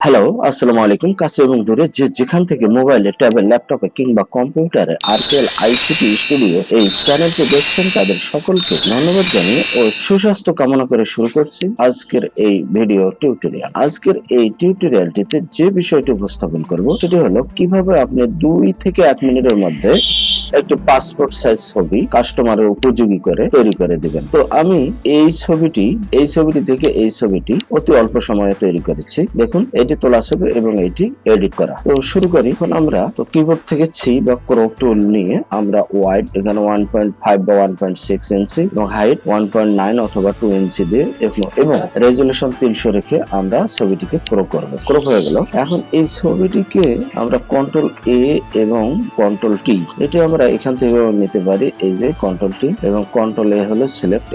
Hello, আসসালামু আলাইকুম। কাছে এবং দূরে যে যেখান থেকে মোবাইলে, ট্যাবে, ল্যাপটপে কিংবা কম্পিউটারে আরকেএল আইসিটি স্টুডিও এই চ্যানেলটি দেখছেন তাদের সকলকে ধন্যবাদ জানিয়ে ও সুস্বাস্থ্য কামনা করে শুরু করছি আজকের এই ভিডিও টিউটোরিয়াল। আজকের এই টিউটোরিয়ালটিতে যে বিষয়টি উপস্থাপন করব সেটি হলো কিভাবে আপনি 2 থেকে 1 মিনিটের মধ্যে একটি পাসপোর্ট সাইজ ছবি কাস্টমারের উপযোগী করে তৈরি করে দিবেন। তো আমি এই ছবিটি থেকে এই ছবিটি অতি অল্প সময়ে তৈরি করেছি। দেখুন, এটি তোলা ছবি এবং এটি এডিট করা। তো শুরু করি। এখন আমরা তো কিবোর্ড থেকে সি বা ক্রপ টুল নিয়ে আমরা ওয়াইড এখানে 1.5 বা 1.6 ইঞ্চি এবং হাইট 1.9 অথবা 2 ইঞ্চি দিয়ে এবং রেজুলেশন 300 রেখে আমরা ছবিটিকে ক্রপ করব। ক্রপ হয়ে গেল। এখন এই ছবিটিকে আমরা কন্ট্রোল এ এবং কন্ট্রোল টি এটি আমরা এখান থেকে নিতে পারি। এই যে কন্ট্রোল টি এবং কন্ট্রোল এ হলো সিলেক্ট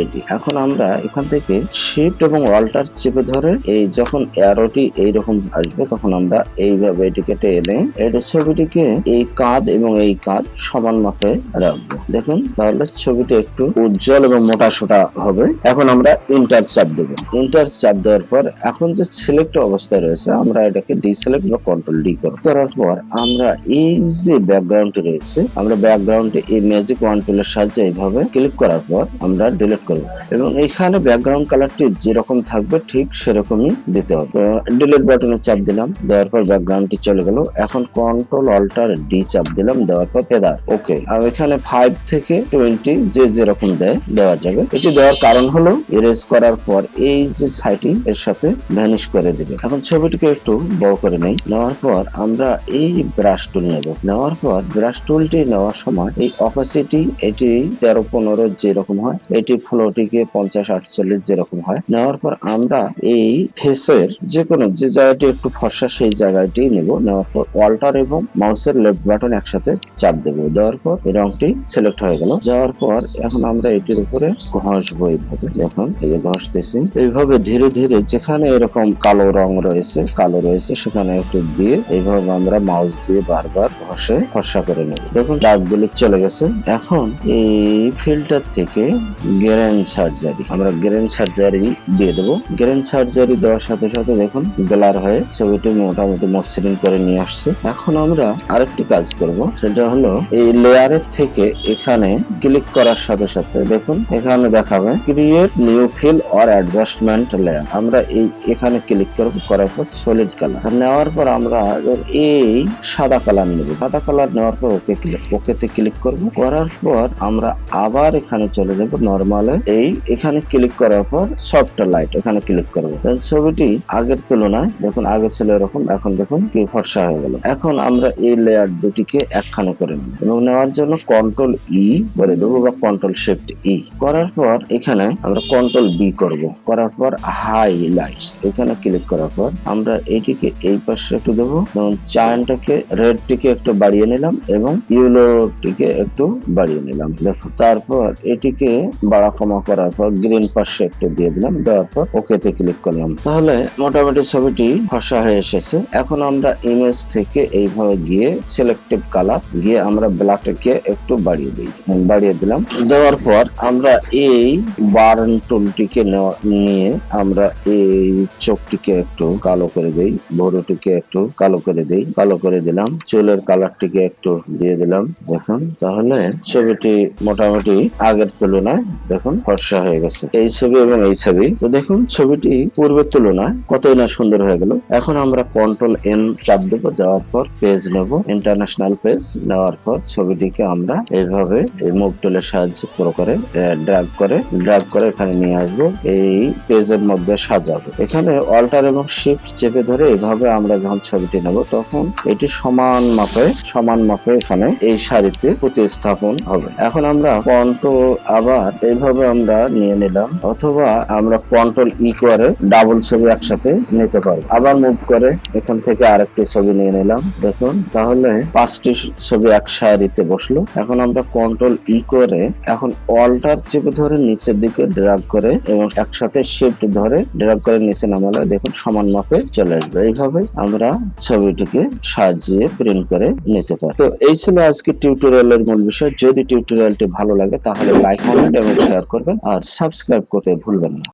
এটি। এখন আমরা এখান থেকে শিফট এবং অল্টার চেপে ধরে এই যখন অ্যারোটি এইরকম আসবে তখন আমরা এইভাবে এটিকে টেনে এটি ছবিটিকে এই কাঁধ এবং এই কাঁধ সমান মাপে রাখবো। দেখুন, তাহলে ছবিটি একটু উজ্জ্বল এবং মোটা সোটা হবে। এখন আমরা ইন্টার চাপ দেবো। ইন্টার চাপ দেওয়ার পর এখন যে সিলেক্ট অবস্থায় রয়েছে আমরা এটাকে ডিসিলেক্ট বা কন্ট্রোল ডি করব। করার পর আমরা এই যে ব্যাকগ্রাউন্ডটি রয়েছে আমরা ব্যাকগ্রাউন্ডে এই ম্যাজিক ওয়ান টুলের সাহায্যে এইভাবে ক্লিক করার পর আমরা ডিলিট করব এবং এখানে ব্যাকগ্রাউন্ড কালারটি যেরকম থাকবে ঠিক সেরকমই দিতে হবে। ডিলিট বাটনে চাপ দিলাম, দেওয়ার পর ব্যাকগ্রাউন্ডটি চলে গেল। এখন কন্ট্রোল অল্টার ডি চাপ দিলাম, দেওয়ার পর ফেদার ওকে। আর এখানে 5 থেকে 20 যে যেরকম দেওয়া যাবে। এটি দেওয়ার কারণ হলো ইরেজ করার পর এই যে ছাইটি এর সাথে ভ্যানিশ করে দিবে। এখন ছবিটিকে একটু বড় করে নেই। নেওয়ার পর আমরা এই ব্রাশ টুল নেব। নেওয়ার পর ব্রাশ টুলটি নেওয়ার সময় এই অপাসিটি এটি 13-15 যেরকম হয়, এটি ফ্লোটিকে 50-48 যেরকম হয়। নেওয়ার পর আমরা এই ফেসের যে কোনো যে জায়গাটি একটু ফর্সা সেই জায়গাটি নেব। নেওয়ার পর অল্টার এবং মাউসের লেফট বাটন একসাথে চাপ দেবো। দেওয়ার পর এই রংটি সিলেক্ট হয়ে গেল। যাওয়ার পর এখন আমরা এটির উপরে ঘষবো। এইভাবে দেখুন, এই যে ঘষতেছি। এইভাবে ধীরে ধীরে যেখানে এরকম কালো রং রয়েছে সেখানে একটু দিয়ে এইভাবে আমরা মাউস দিয়ে বারবার ঘষে ফর্সা করে নেব। দেখুন, দাগগুলি চলে গেছে। এখন এই ফিল্টার থেকে গ্রেন সার্জারি আমরা গ্রেন সার্জারি দিয়ে দেবো। গ্রেন সার্জারি দেওয়ার সাথে সাথে দেখুন ব্লার হয়ে ছবিটি মোটামুটি মসৃণ করে নিয়ে আসছে। এখন আমরা আরেকটি কাজ করব, সেটা হলো এই লেয়ারের থেকে এখানে ক্লিক করার সাথে সাথে দেখুন এখানে দেখাবে create new fill or adjustment layer. আমরা এখানে ক্লিক করব, করার পর সলিড কালার নেওয়ার পর আমরা এই সাদা কালার নেব। সাদা কালার নেওয়ার পর ওকেতে ক্লিক করব। করার পর আমরা আবার এখানে চলে যাব নরমালে। এখানে ক্লিক করার পর সফট লাইট এখানে ক্লিক করব। ছবিটি আগের তুলনায় দেখুন, আগে ছিল এরকম, এখন দেখুন কি ফর্সা হয়ে গেল। এখন আমরা এই লেয়ার দুটিকে একখানে করে নেব এবং নেওয়ার জন্য কন্ট্রোল ই করে দেবো বা কন্ট্রোল শিফট ই। করার পর এখানে আমরা কন্ট্রোল বি করব। করার পর হাইলাইটস এখানে ক্লিক করার পর আমরা এইটিকে এই পাশে একটু দেবো এবং চায়নটাকে রেডটিকে একটু বাড়িয়ে নিলাম এবং ইয়েলোটিকে একটু বাড়িয়ে নিলাম। দেখো, তারপর এটিকে বাড়া কমা করার পর গ্রিন পাশে একটু দিয়ে দিলাম। দেওয়ার পর ওকেতে ক্লিক করলাম। তাহলে মোটামুটি ছবিটি ফর্সা হয়ে এসেছে। এখন আমরা ইমেজ থেকে এইভাবে গিয়ে সিলেক্টিভ কালার গিয়ে আমরা ব্ল্যাকটাকে একটু বাড়িয়ে দিলাম। দেওয়ার পর আমরা এই বার্ন টুলটিকে নিয়ে আমরা এই চোখটিকে একটু কালো করে দেই, ভুরুটিকে একটু কালো করে দেই। কালো করে দিলাম। চুলের কালারটিকে একটু দিয়ে দিলাম। দেখুন, তাহলে ছবিটি মোটামুটি আগের তুলনায় দেখুন ফর্সা হয়ে গেছে। এই ছবি এবং এই ছবি তো দেখুন ছবিটি পূর্বের তুলনায় কতই না সুন্দর হয়ে গেল। এখন আমরা কন্ট্রোল এন চাপ দেবো। দেওয়ার পর পেজ নেব, ইন্টারন্যাশনাল পেজ। নেওয়ার পর ছবিটিকে আমরা এইভাবে এই মুভ টুলের সাহায্যে ড্র্যাগ করে এখানে নিয়ে আসবো। এই পেজের মধ্যে সাজাবো। এখানে অল্টার এবং শিফট চেপে ধরে এইভাবে আমরা যখন ছবিটি নেব তখন এটি সমান মাপে এখানে এই সারিতে প্রতিস্থাপন হবে। এখন আমরা কন্ট্রোল আবার এইভাবে আমরা নিয়ে নিলাম, অথবা আমরা কন্ট্রোল ই করে ডাবল ছবি একসাথে নিতে পারবো। আবার মুভ করে এখান থেকে আরেকটি ছবি নিয়ে নিলাম। দেখুন, তাহলে 5টি ছবি এক সারিতে বসলো। এখন আমরা কন্ট্রোল ই করে এখন অল্টার চেপে ধরে নিচের দিকে ড্র্যাগ করে এবং একসাথে শিফট ধরে ড্র্যাগ করে নিচে নামালে দেখুন সমান মাপে চলে আসবে। এইভাবে আমরা ছবিটিকে সাজিয়ে প্রিন্ট করে নিতে পারি। তো এই ছিল আজকে টিউটোরিয়ালের মূল বিষয়। যদি টিউটোরিয়ালটি ভালো লাগে তাহলে লাইক, কমেন্ট এবং শেয়ার করবেন আর সাবস্ক্রাইব করতে ভুলবেন না।